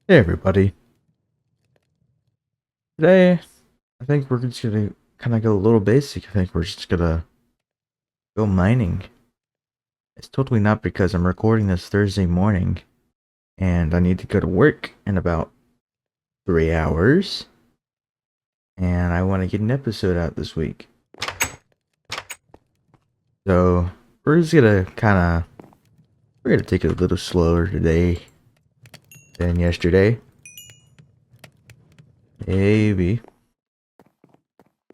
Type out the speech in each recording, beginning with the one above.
Hey everybody. Today, I think we're just gonna kind of go a little basic. I think we're just gonna go mining. It's totally not because I'm recording this Thursday morning and I need to go to work in about 3 hours and I want to get an episode out this week. So, we're gonna take it a little slower today than yesterday. Maybe.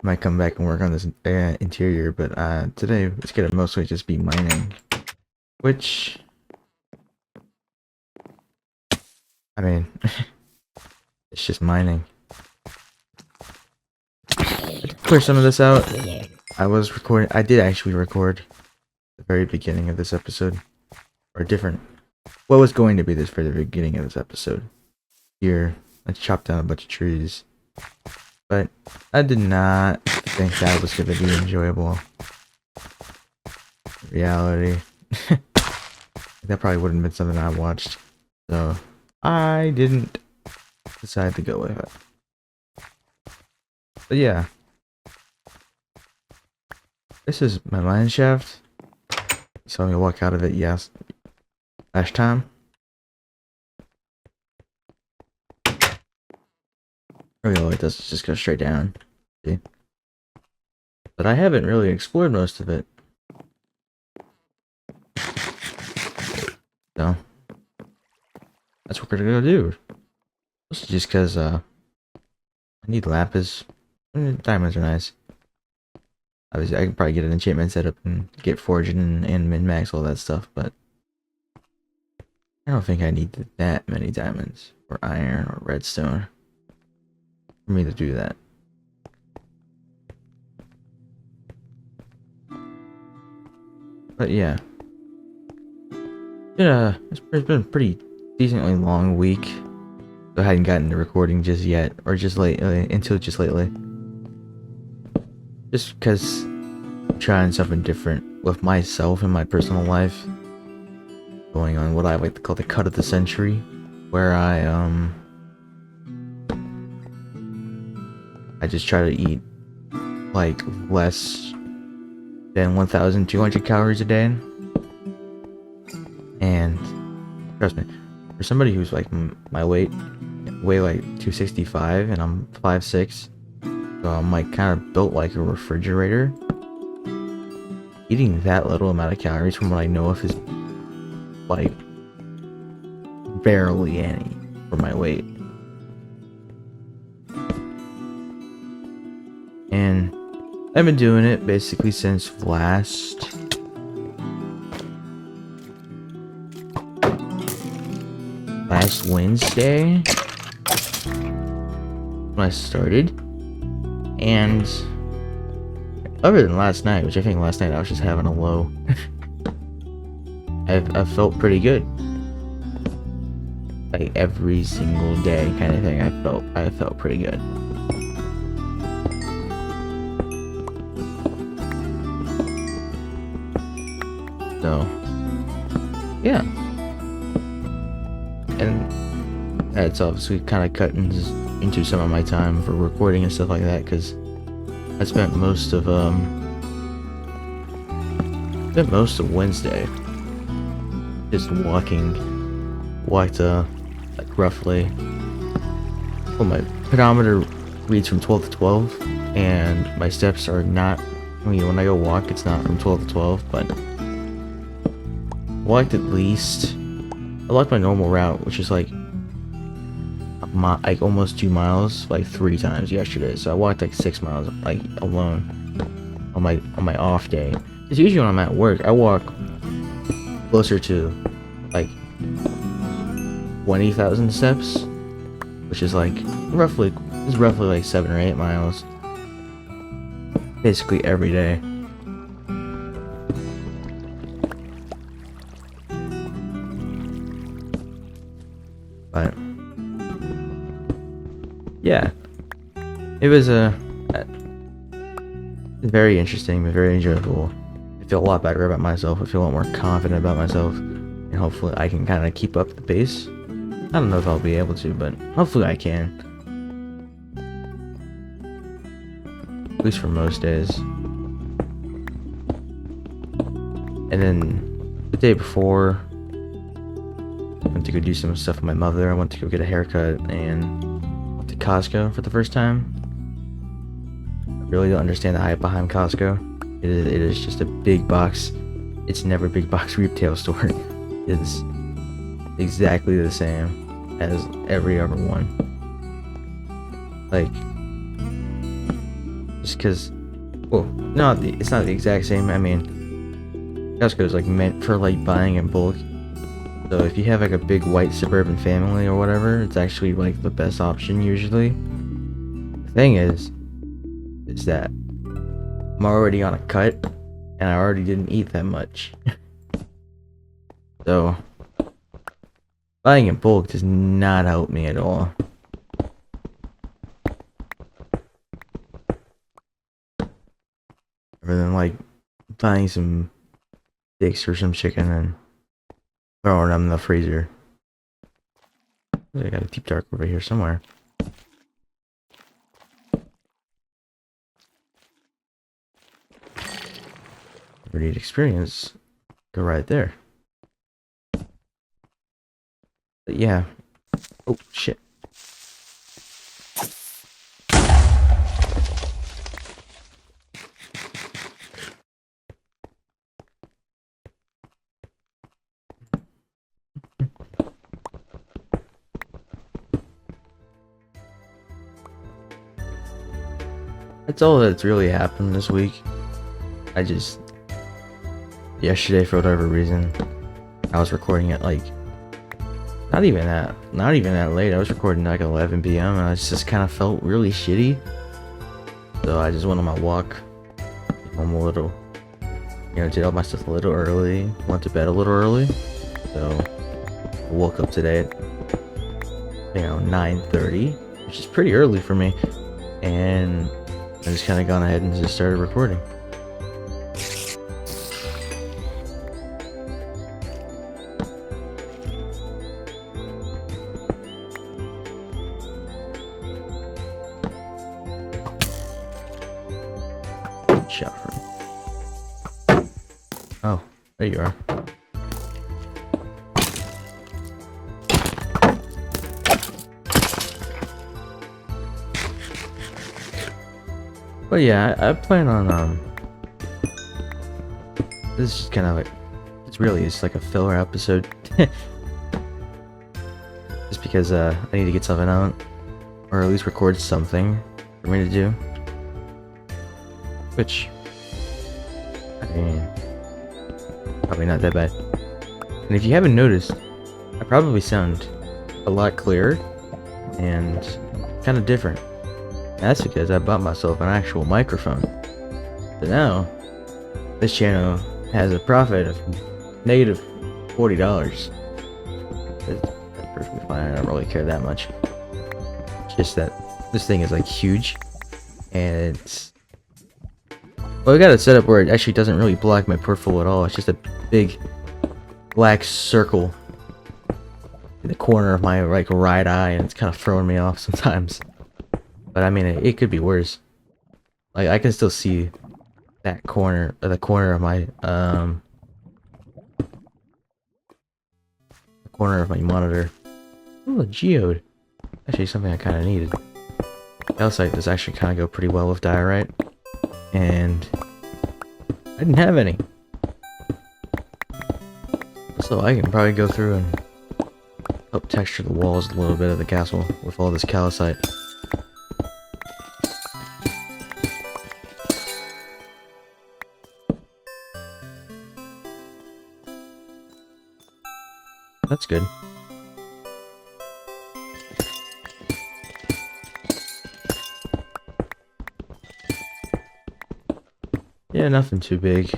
Might come back and work on this interior, but today it's gonna mostly just be mining. Which, I mean, it's just mining. To clear some of this out, I did actually record the very beginning of this episode. Or what was going to be this for the beginning of this episode. Here, let's chop down a bunch of trees. But I did not think that was going to be enjoyable. In reality. That probably wouldn't have been something I watched. So, I didn't decide to go with it. But yeah. This is my mine shaft. You saw me walk out of it, yes. Last time. Really all it does is just go straight down. See? But I haven't really explored most of it. So that's what we're gonna go do. Mostly just because I need lapis. Diamonds are nice. Obviously I can probably get an enchantment set up and get forging and min-max all that stuff, but I don't think I need that many diamonds or iron or redstone for me to do that. But yeah. It's been a pretty decently long week. So I hadn't gotten to recording just yet, or just until just lately. Just because I'm trying something different with myself and my personal life. Going on what I like to call the cut of the century, where I just try to eat like less than 1,200 calories a day. And trust me, for somebody who's like my weight, weigh like 265 and I'm 5'6", so I'm like kind of built like a refrigerator. Eating that little amount of calories from what I know of is like barely any for my weight. And I've been doing it basically since last Wednesday when I started. And other than last night, which I think last night I was just having a low, I felt pretty good. Like every single day kind of thing, I felt pretty good. So yeah. And that's obviously kind of cut into some of my time for recording and stuff like that, because I spent most of Wednesday just walked like roughly, well, my pedometer reads from 12 to 12 and my steps are not, I mean, when I go walk it's not from 12 to 12, but walked at least, I walked my normal route, which is like almost 2 miles, like 3 times yesterday. So I walked like 6 miles, like alone, on my off day. Because usually when I'm at work, I walk closer to like 20,000 steps, which is like roughly like 7 or 8 miles, basically every day. But yeah, it was very interesting, but very enjoyable. I feel a lot better about myself. I feel a lot more confident about myself, and hopefully I can kind of keep up the pace. I don't know if I'll be able to, but hopefully I can. At least for most days. And then the day before, I went to go do some stuff with my mother. I went to go get a haircut and went to Costco for the first time. I really don't understand the hype behind Costco. It is just a big box. It's never a big box retail store. It's exactly the same as every other one. Like, just because, well, no, it's not the exact same. I mean, Costco is like meant for like buying in bulk. So if you have like a big white suburban family or whatever, it's actually like the best option usually. The thing is that I'm already on a cut and I already didn't eat that much. So buying in bulk does not help me at all. Other than like buying some steaks or some chicken and throwing them in the freezer. I got a deep dark over here somewhere. Never need experience. Go right there. But yeah. Oh shit. That's all that's really happened this week. Yesterday, for whatever reason, I was recording at like not even that late. I was recording like 11 p.m. and I just kind of felt really shitty. So I just went on my walk. I'm a little, did all my stuff a little early. Went to bed a little early. So I woke up today at 9:30, which is pretty early for me, and I just kind of gone ahead and just started recording. Shot from. Oh, there you are. But yeah, I plan on this is kind of like, it's like a filler episode. Just because I need to get something out, or at least record something for me to do. Which, I mean, probably not that bad. And if you haven't noticed, I probably sound a lot clearer and kind of different. That's because I bought myself an actual microphone. So now, this channel has a profit of negative $40. That's perfectly fine. I don't really care that much. It's just that this thing is like huge, and it's, well, I got it set up where it actually doesn't really block my peripheral at all. It's just a big black circle in the corner of my like right eye, and it's kind of throwing me off sometimes. But I mean, it could be worse. Like, I can still see that corner, or the corner of my monitor. Oh, a geode. Actually, something I kind of needed. Calcite does actually kind of go pretty well with diorite, and I didn't have any. So I can probably go through and help texture the walls a little bit of the castle with all this calcite. That's good. Yeah, nothing too big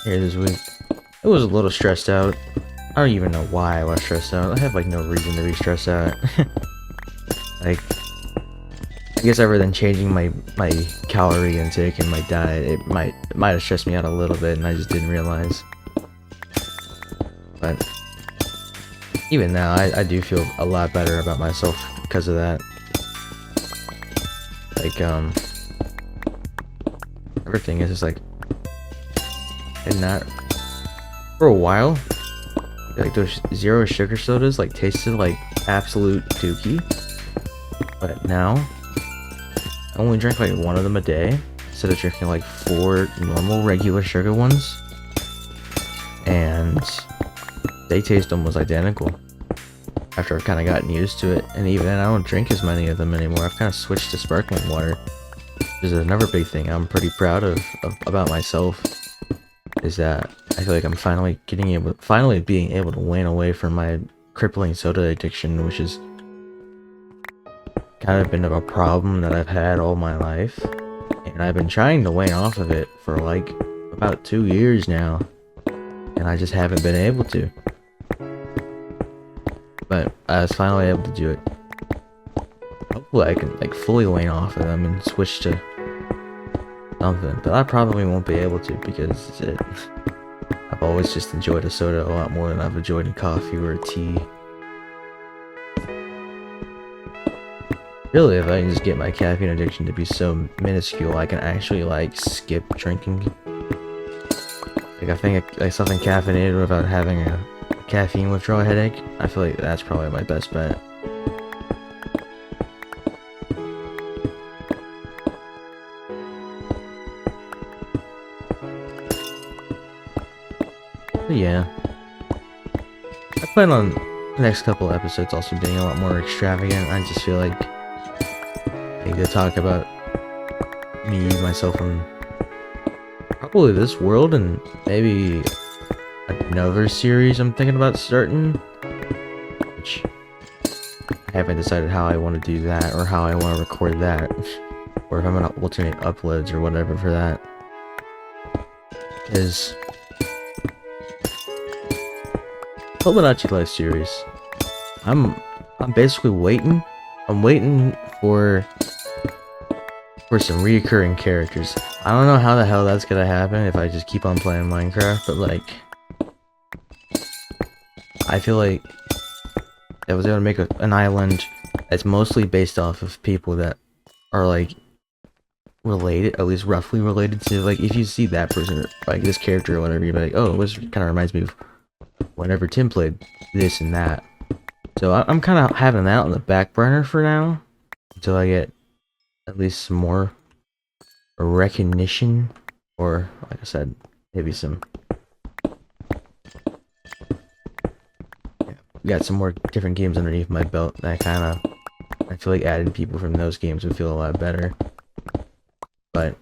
here this week. I was a little stressed out. I don't even know why I was stressed out. I have like no reason to be stressed out. Like, I guess other than changing my calorie intake and my diet, it might have stressed me out a little bit, and I just didn't realize. But even now, I do feel a lot better about myself because of that. Like, everything is just like, and not, for a while, like those zero sugar sodas like tasted like absolute dookie. But now, I only drink like one of them a day, instead of drinking like 4 normal regular sugar ones. And they taste almost identical after I've kind of gotten used to it. And even then, I don't drink as many of them anymore. I've kind of switched to sparkling water, which is another big thing I'm pretty proud of about myself, is that I feel like I'm finally being able to wane away from my crippling soda addiction, which is kind of been a problem that I've had all my life. And I've been trying to wane off of it for like about 2 years now, and I just haven't been able to. But I was finally able to do it. Hopefully I can like fully wane off of them and switch to something, but I probably won't be able to because I've always just enjoyed a soda a lot more than I've enjoyed a coffee or a tea. Really, if I can just get my caffeine addiction to be so minuscule, I can actually like skip drinking. Like I think like something caffeinated without having a caffeine withdrawal headache, I feel like that's probably my best bet. But yeah, I plan on the next couple episodes also being a lot more extravagant. I just feel like I need to talk about me, myself, and probably this world, and maybe another series I'm thinking about starting, which I haven't decided how I want to do that, or how I want to record that, or if I'm gonna alternate uploads or whatever for that. Is Fibonacci Life series. I'm basically waiting. I'm waiting for some reoccurring characters. I don't know how the hell that's gonna happen if I just keep on playing Minecraft, but like, I feel like I was able to make an island that's mostly based off of people that are like related, at least roughly related to, like, if you see that person, like this character or whatever, you're like, oh, this kind of reminds me of whenever Tim played this and that. So I'm kind of having that on the back burner for now, until I get at least some more recognition, or like I said, maybe some, got some more different games underneath my belt that I feel like adding people from those games would feel a lot better. But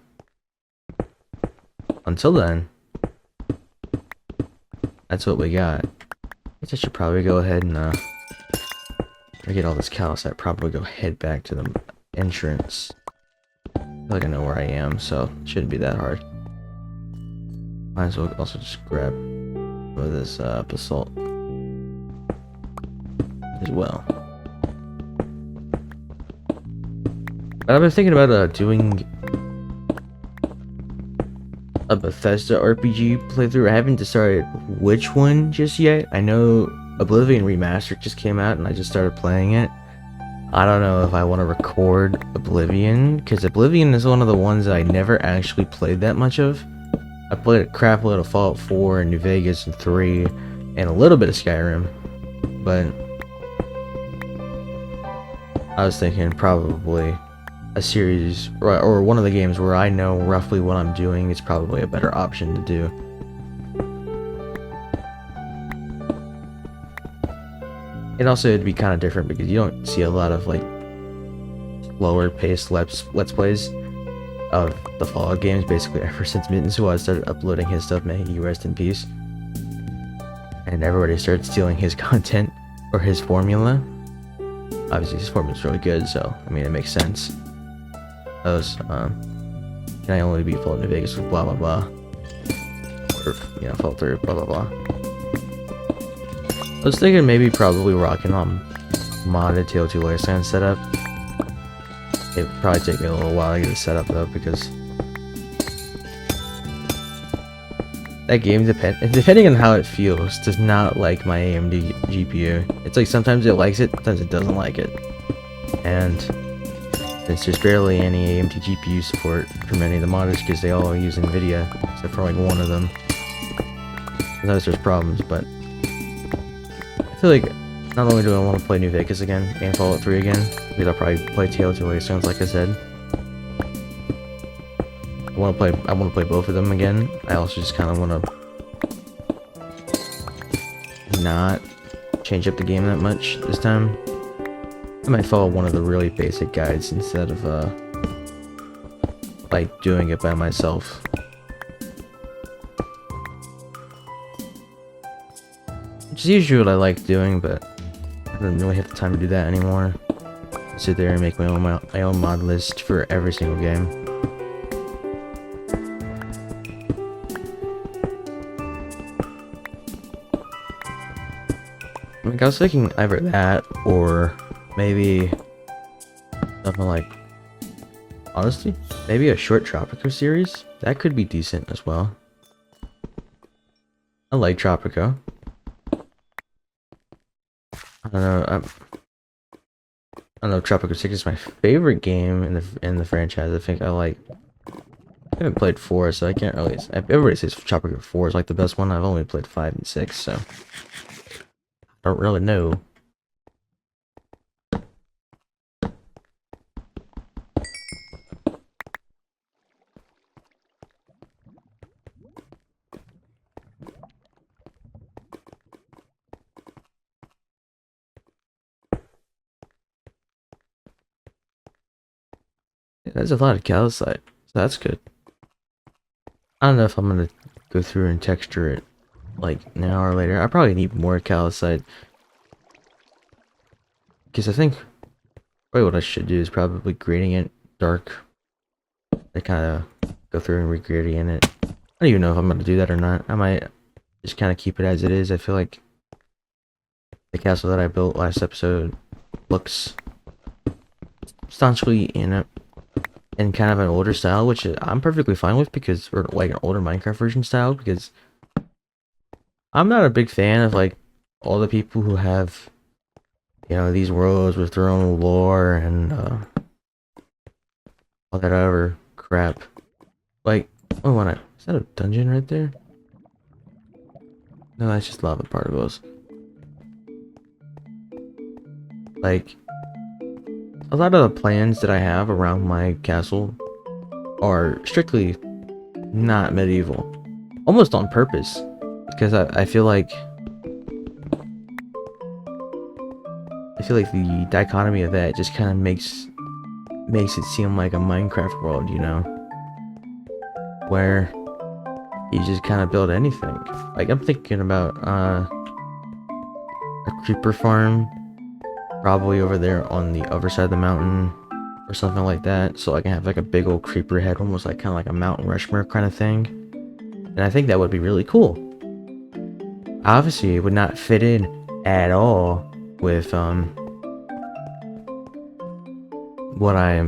until then, that's what we got. I guess I should probably go ahead and I get all this callus, I'd probably go head back to the entrance. I feel like I know where I am, so it shouldn't be that hard. Might as well also just grab some of this basalt as well. But I've been thinking about doing a Bethesda RPG playthrough. I haven't decided which one just yet. I know Oblivion Remastered just came out and I just started playing it. I don't know if I want to record Oblivion, because Oblivion is one of the ones that I never actually played that much of. I played a crap load of Fallout 4 and New Vegas and 3 and a little bit of Skyrim, but I was thinking probably a series or one of the games where I know roughly what I'm doing is probably a better option to do. And also it'd be kind of different because you don't see a lot of like slower paced let's plays of the Fallout games basically ever since Mitten Suad started uploading his stuff, may he rest in peace. And everybody started stealing his content or his formula. Obviously his formula's really good, so I mean it makes sense. Those can I only beat Fallout New Vegas with blah blah blah, or you know, Fallout 3 blah blah blah. I was thinking maybe probably rocking on modded Tale 2 Wasteland setup. It would probably take me a little while to get it set up though, because that game depending on how it feels, does not like my AMD GPU. It's like sometimes it likes it, sometimes it doesn't like it. And there's just barely any AMD GPU support from any of the modders because they all use NVIDIA, except for like one of them. Sometimes there's problems, but I feel like not only do I want to play New Vegas again and Fallout 3 again, because I'll probably play Telltale Wastelands like I said. I want to play both of them again. I also just kind of want to not change up the game that much this time. I might follow one of the really basic guides instead of like doing it by myself. Which is usually what I like doing, but I don't really have the time to do that anymore. Sit there and make my own mod list for every single game. Like, I was thinking either that or maybe something like, honestly, maybe a short Tropico series. That could be decent as well. I like Tropico. I don't know. I don't know. Tropico 6 is my favorite game in the franchise. I think I haven't played 4, so I can't really. Everybody says Tropico 4 is like the best one. I've only played 5 and 6, so I don't really know. There's a lot of calcite, so that's good. I don't know if I'm gonna go through and texture it like now or later. I probably need more calcite because I think probably what I should do is probably gradient dark. I kind of go through and regradient it. I don't even know if I'm gonna do that or not. I might just kind of keep it as it is. I feel like the castle that I built last episode looks staunchly in kind of an older style, which I'm perfectly fine with because, or like an older Minecraft version style, because I'm not a big fan of like all the people who have, you know, these worlds with their own lore and all that other crap. Like, oh, is that a dungeon right there? No, that's just lava particles. Like, a lot of the plans that I have around my castle are strictly not medieval. Almost on purpose. Because I feel like the dichotomy of that just kind of makes it seem like a Minecraft world, you know? Where you just kind of build anything. Like, I'm thinking about a creeper farm probably over there on the other side of the mountain or something like that, so I can have like a big old creeper head, almost like kind of like a Mount Rushmore kind of thing. And I think that would be really cool. Obviously it would not fit in at all with what I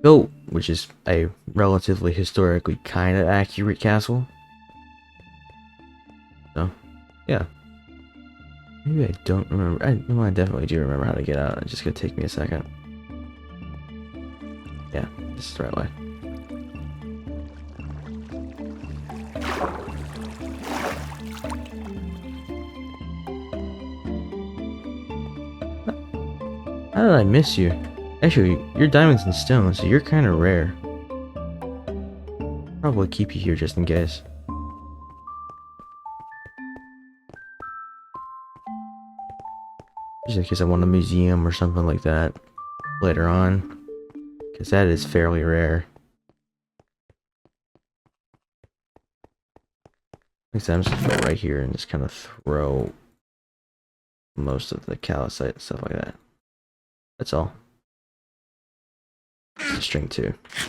built, which is a relatively historically kind of accurate castle. So yeah, maybe I don't remember. I definitely do remember how to get out. It's just gonna take me a second. Yeah, this is the right way. How did I miss you? Actually, you're diamonds and stones, so you're kind of rare. Probably keep you here just in case. Just in case I want a museum or something like that later on. Because that is fairly rare. Next time I'm just gonna go right here and just kind of throw most of the calcite and stuff like that. That's all. String 2. I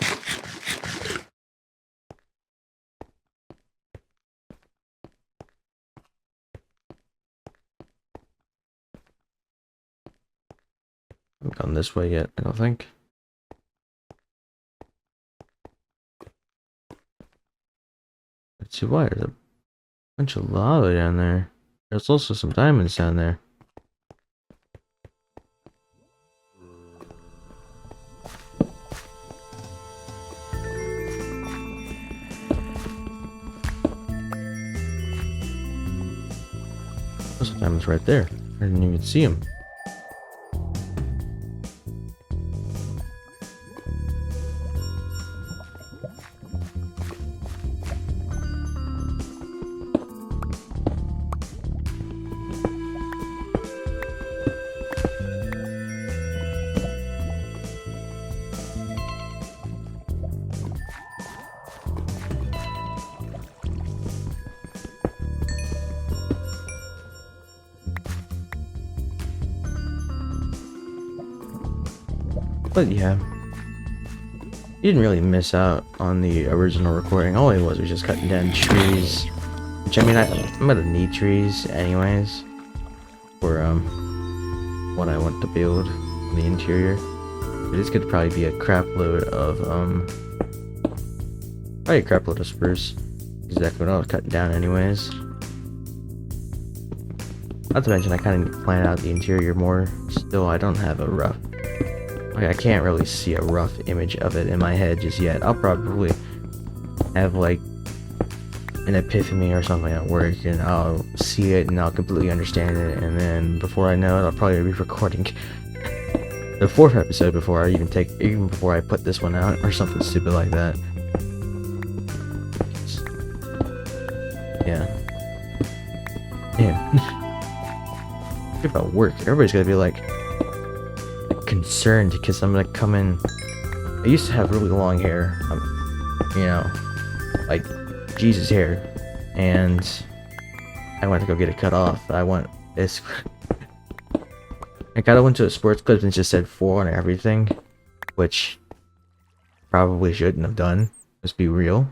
haven't gone this way yet, I don't think. see why. There's a bunch of lava down there. There's also some diamonds down there. There's some diamonds right there. I didn't even see them. But yeah, you didn't really miss out on the original recording. All it was just cutting down trees. Which, I mean, I'm gonna need trees anyways for what I want to build in the interior. But this could probably be a crap load of probably a crap load of spruce. Exactly what I was cutting down anyways. Not to mention, I kind of need to plan out the interior more. Still, I don't have a rough. Like, I can't really see a rough image of it in my head just yet. I'll probably have like an epiphany or something at work, and I'll see it and I'll completely understand it, and then before I know it, I'll probably be recording the 4th episode before I put this one out or something stupid like that. Yeah. Think about work. Everybody's gonna be like concerned because I'm gonna come in. I used to have really long hair, you know, like Jesus hair, and I went to go get it cut off. I kind of went to a sports clip and just said 4 on everything, which probably shouldn't have done. Let's be real.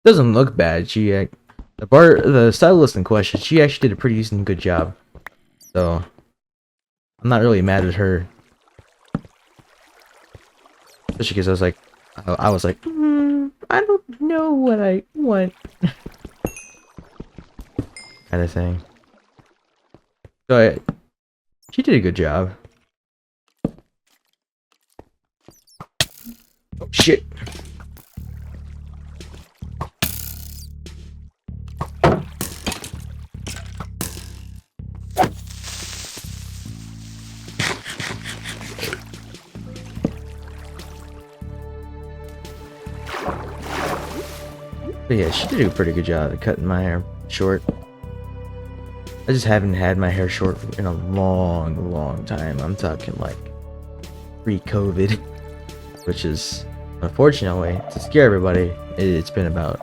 Doesn't look bad. The stylist in question, she actually did a pretty decent good job. So I'm not really mad at her. Especially because I was like, I don't know what I want. Kind of thing. So she did a good job. Oh shit. But yeah, she did a pretty good job of cutting my hair short. I just haven't had my hair short in a long time. I'm talking like pre-COVID, which is unfortunately, to scare everybody, it's been about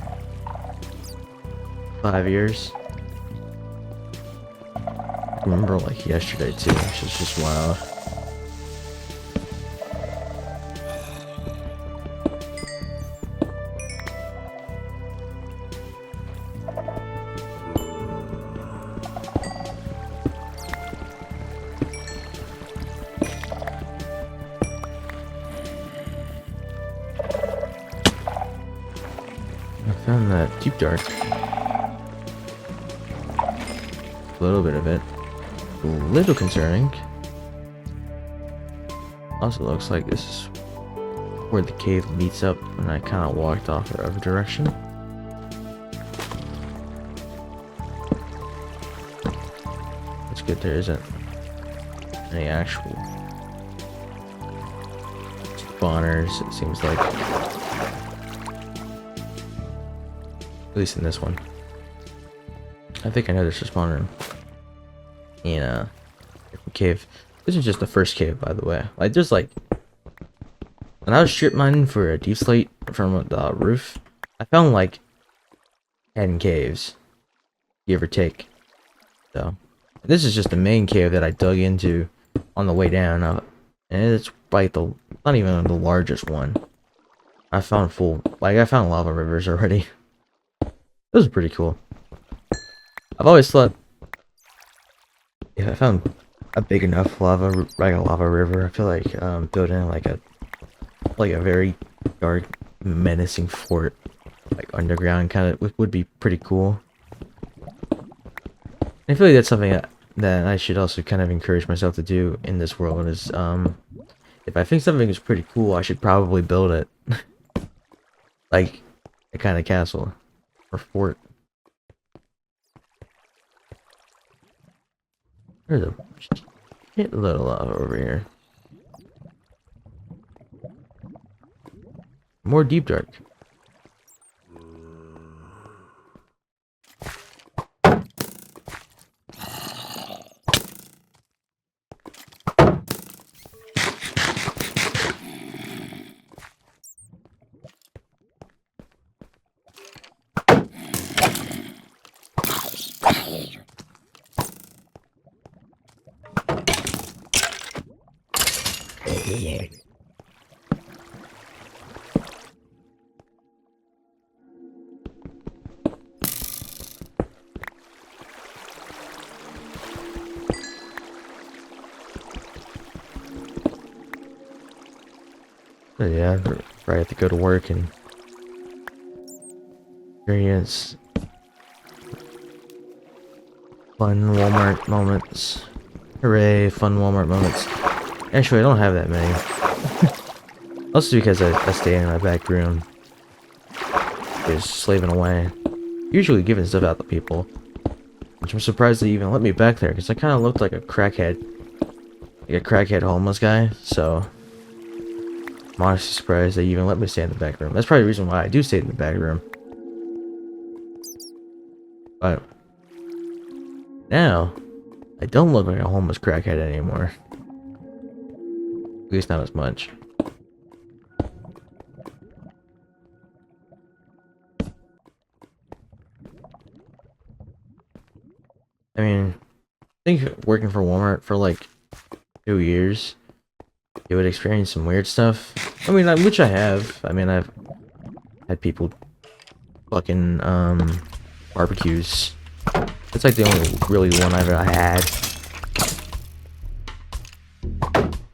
5 years. I remember like yesterday too, which is just wild. Found that deep dark. A little bit of it. A little concerning. Also looks like this is where the cave meets up, and I kind of walked off the other direction. It's good there isn't any actual spawners, it seems like. At least in this one. I think I know there's a spawner in a cave. This is just the first cave, by the way. Like, there's like, when I was strip mining for a deep slate from the roof, I found like 10 caves, give or take. So this is just the main cave that I dug into on the way down, and it's like not even the largest one. I found lava rivers already. Those are pretty cool. I've always thought if I found a big enough lava river, I feel like building like a very dark, menacing fort like underground kind of would be pretty cool. I feel like that's something that I should also kind of encourage myself to do in this world is, if I think something is pretty cool, I should probably build it. Like, a kind of castle. Or fort. There's a shitload of lava over here. More deep dark. But yeah, I have to go to work and experience fun Walmart moments. Hooray, fun Walmart moments. Actually, I don't have that many. Also because I stay in my back room. Just slaving away. Usually giving stuff out to people. Which I'm surprised they even let me back there, because I kind of looked like a crackhead. Like a crackhead homeless guy, so... I'm honestly surprised they even let me stay in the back room. That's probably the reason why I do stay in the back room. But... now... I don't look like a homeless crackhead anymore. At least not as much. I mean, I think working for Walmart for like 2 years, you would experience some weird stuff. I mean, which I have. I mean, I've had people fucking barbecues. That's like the only really one I've ever had.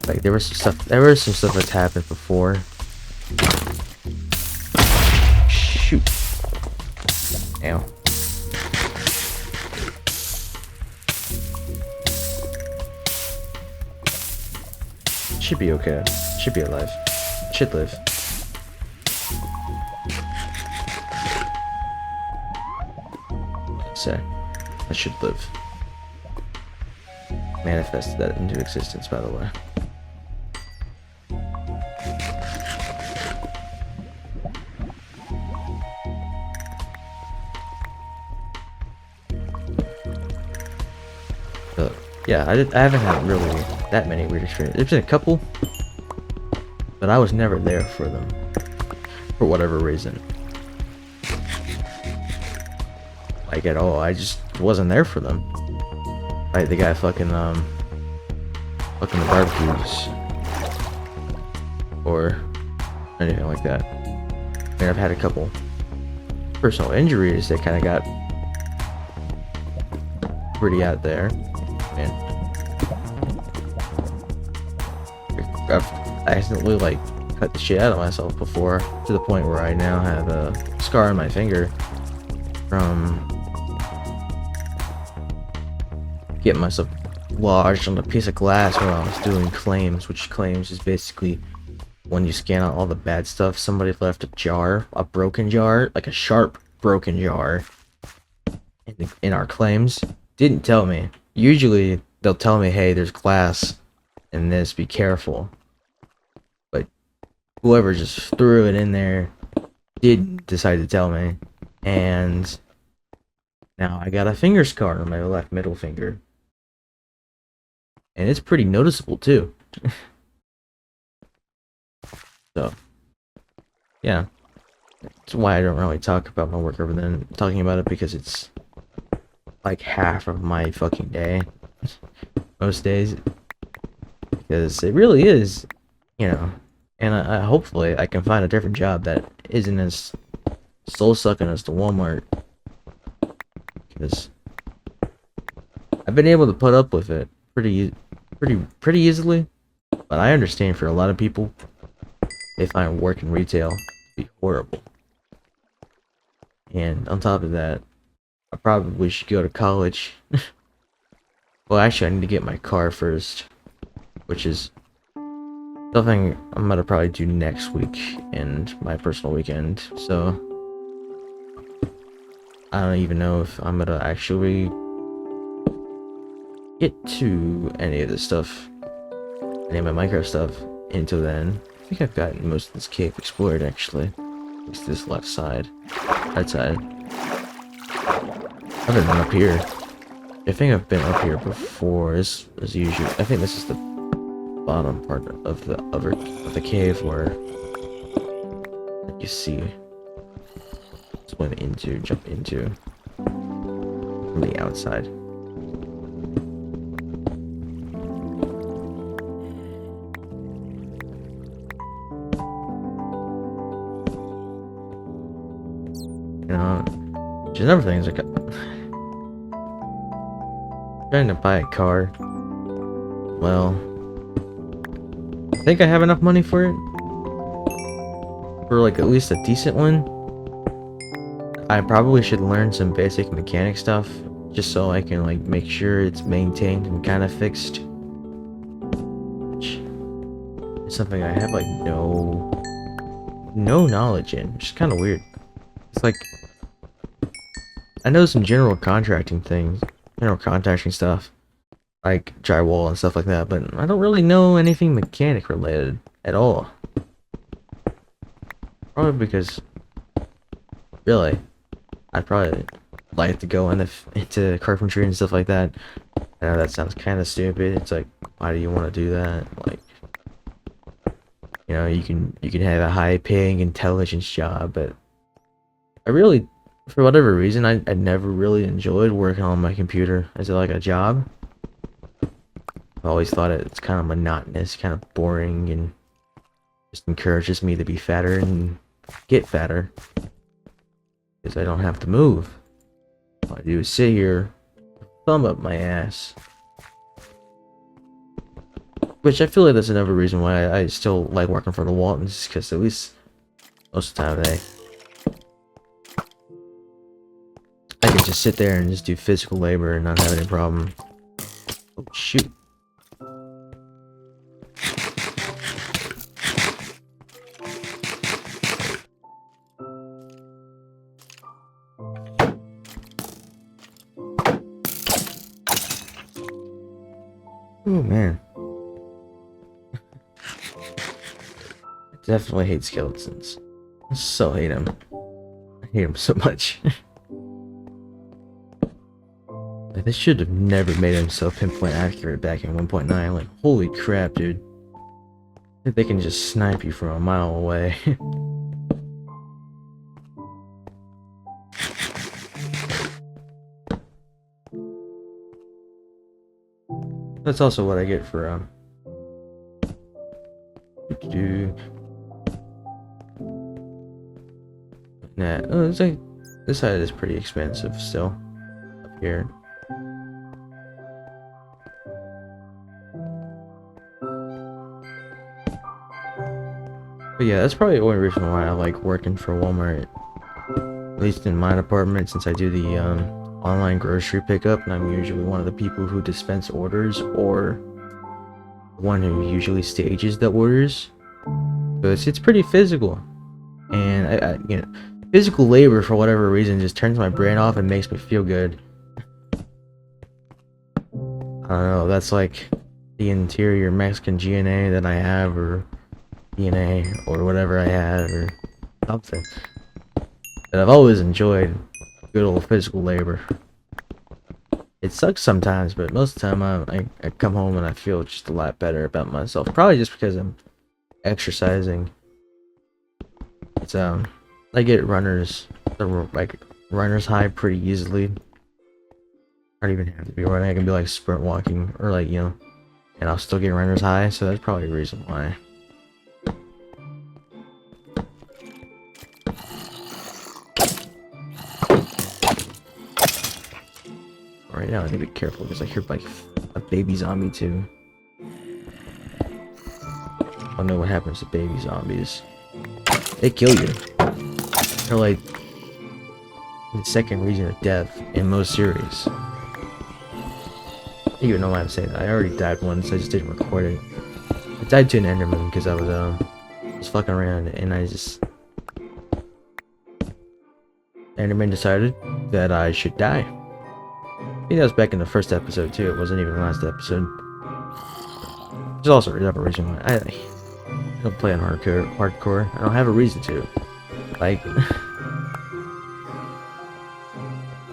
Like there was some stuff that's happened before. Shoot. Ow. Should be okay. Should be alive. Should live. So, I should live. Manifested that into existence, by the way. But, yeah, I haven't had really that many weird experiences. There's been a couple, but I was never there for them, for whatever reason. Like at all, I just wasn't there for them. Like the guy fucking the barbecues or anything like that. I mean, I've had a couple personal injuries that kind of got pretty out there, and I've accidentally like cut the shit out of myself before, to the point where I now have a scar on my finger from getting myself lodged on a piece of glass while I was doing claims, which claims is basically when you scan out all the bad stuff. Somebody left a jar, a broken jar, like a sharp broken jar in our claims. Didn't tell me. Usually they'll tell me, hey, there's glass in this, be careful. But whoever just threw it in there did decide to tell me, and now I got a finger scar on my left middle finger. And it's pretty noticeable too. So, yeah. That's why I don't really talk about my work other than talking about it, because it's like half of my fucking day. Most days. Because it really is, you know. And I hopefully I can find a different job that isn't as soul-sucking as the Walmart. Because I've been able to put up with it pretty easily, but I understand for a lot of people, they find work in retail to be horrible. And on top of that, I probably should go to college. Well, actually, I need to get my car first, which is something I'm gonna probably do next week and my personal weekend. So I don't even know if I'm gonna actually get to any of this stuff, any of my Minecraft stuff until then. I think I've gotten most of this cave explored actually. At least this left side, right side. I haven't been up here. I think I've been up here before. As usual. I think this is the bottom part of the cave where you see swim into, jump into from the outside. You know, just another thing is like trying to buy a car. Well, I think I have enough money for it. For like at least a decent one. I probably should learn some basic mechanic stuff just so I can like make sure it's maintained and kind of fixed. Which is something I have like no knowledge in, which is kind of weird. It's like I know some general contracting stuff, like drywall and stuff like that, but I don't really know anything mechanic related at all. Probably because, really, I'd probably like to go into carpentry and stuff like that. I know that sounds kind of stupid. It's like, why do you want to do that? Like, you know, you can have a high-paying intelligence job, but I really, for whatever reason, I never really enjoyed working on my computer as like a job. I always thought it's kind of monotonous, kind of boring, and just encourages me to be fatter and get fatter. Because I don't have to move. All I do is sit here, thumb up my ass. Which I feel like that's another reason why I still like working for the Waltons, because at least most of the time I can just sit there and just do physical labor and not have any problem. Oh shoot. Oh man. I definitely hate skeletons. I so hate them. I hate them so much. Like, they should have never made them so pinpoint accurate back in 1.9. Like, holy crap, dude. They can just snipe you from a mile away. That's also what I get for Nah, oh, it's like this side is pretty expensive still up here. But yeah, that's probably the only reason why I like working for Walmart, at least in my department, since I do the online grocery pickup, and I'm usually one of the people who dispense orders, or one who usually stages the orders. So it's pretty physical, and I you know, physical labor for whatever reason just turns my brain off and makes me feel good. I don't know, that's like the interior Mexican GNA that I have, or DNA, or whatever I have, or something. But I've always enjoyed good old physical labor. It sucks sometimes, but most of the time I come home and I feel just a lot better about myself. Probably just because I'm exercising. It's I get runner's high pretty easily. I don't even have to be running. I can be like sprint walking, or like, you know, and I'll still get runner's high. So that's probably a reason why. Right now I need to be careful because I hear like a baby zombie too. I don't know what happens to baby zombies. They kill you. They're like the second reason of death in most series. I don't even know why I'm saying that. I already died once, I just didn't record it. I died to an Enderman because I was fucking around and Enderman decided that I should die. I think that was back in the first episode too, it wasn't even the last episode. There's also another reason why I don't play on hardcore. I don't have a reason to. Like,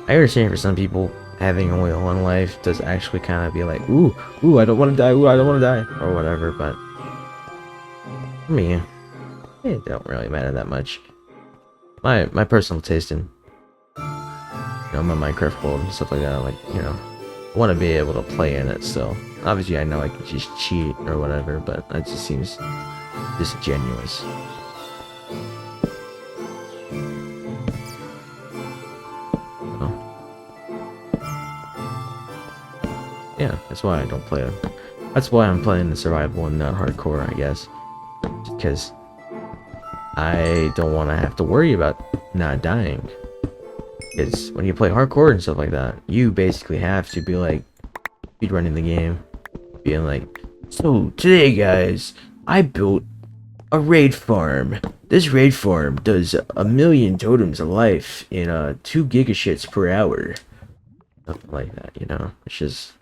I understand for some people, having only one life does actually kind of be like, ooh, I don't want to die, ooh, I don't want to die, or whatever, but for me, it don't really matter that much. My personal taste in, my Minecraft world and stuff like that, like, I want to be able to play in it still. Obviously, I know I can just cheat or whatever, but that just seems disingenuous. Yeah, that's why I don't play it. That's why I'm playing the survival and not hardcore, I guess. Because I don't want to have to worry about not dying. Because when you play hardcore and stuff like that, you basically have to be like, speedrunning the game. Being like, so today guys, I built a raid farm. This raid farm does 1,000,000 totems of life in 2 gigashits per hour. Something like that, It's just...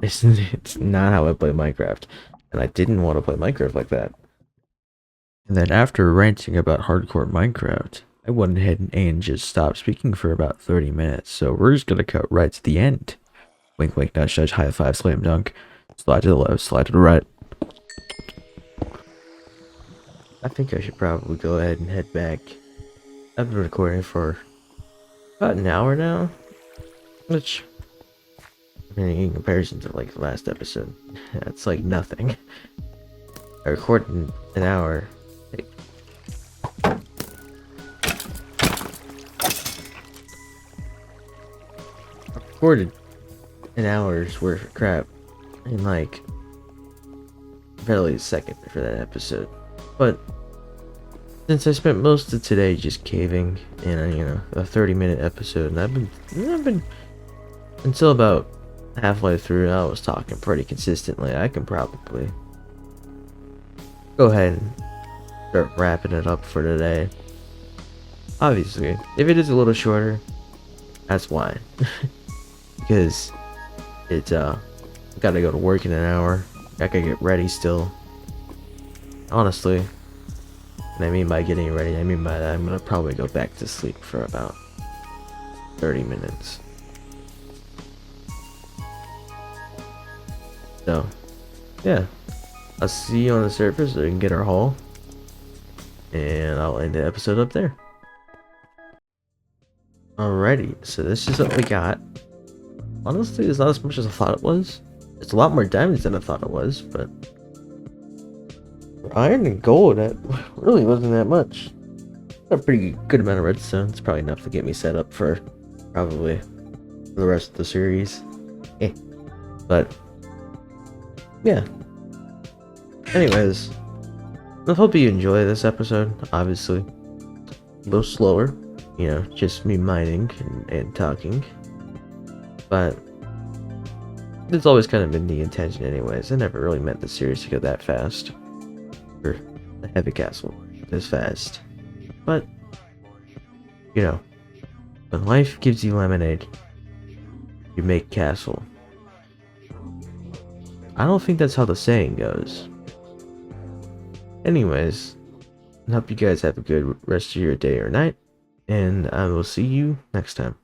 It's not how I play Minecraft. And I didn't want to play Minecraft like that. And then after ranting about hardcore Minecraft, I went ahead and just stopped speaking for about 30 minutes. So we're just gonna cut right to the end. Wink wink nudge nudge, high five, slam dunk. Slide to the left, slide to the right. I think I should probably go ahead and head back. I've been recording for about an hour now. Which, in comparison to like the last episode, that's like nothing. I recorded an hour. I recorded an hour's worth of crap in like barely a second for that episode. But since I spent most of today just caving in a 30-minute episode, and I've been until about halfway through, I was talking pretty consistently. I can probably go ahead and start wrapping it up for today. Obviously, if it is a little shorter, that's why. Because it's gotta go to work in an hour. I gotta get ready still. Honestly, and I mean by getting ready, I mean by that I'm gonna probably go back to sleep for about 30 minutes. So, yeah, I'll see you on the surface so we can get our haul, and I'll end the episode up there. Alrighty, so this is what we got. Honestly, it's not as much as I thought it was. It's a lot more diamonds than I thought it was, but for iron and gold, that really wasn't that much. Got a pretty good amount of redstone. It's probably enough to get me set up for probably the rest of the series. But yeah. Anyways, I hope you enjoy this episode. Obviously, a little slower, just me mining and talking. But it's always kind of been the intention anyways. I never really meant the series to go that fast. Or the heavy castle this fast. But, when life gives you lemonade, you make castle. I don't think that's how the saying goes. Anyways, I hope you guys have a good rest of your day or night, and I will see you next time.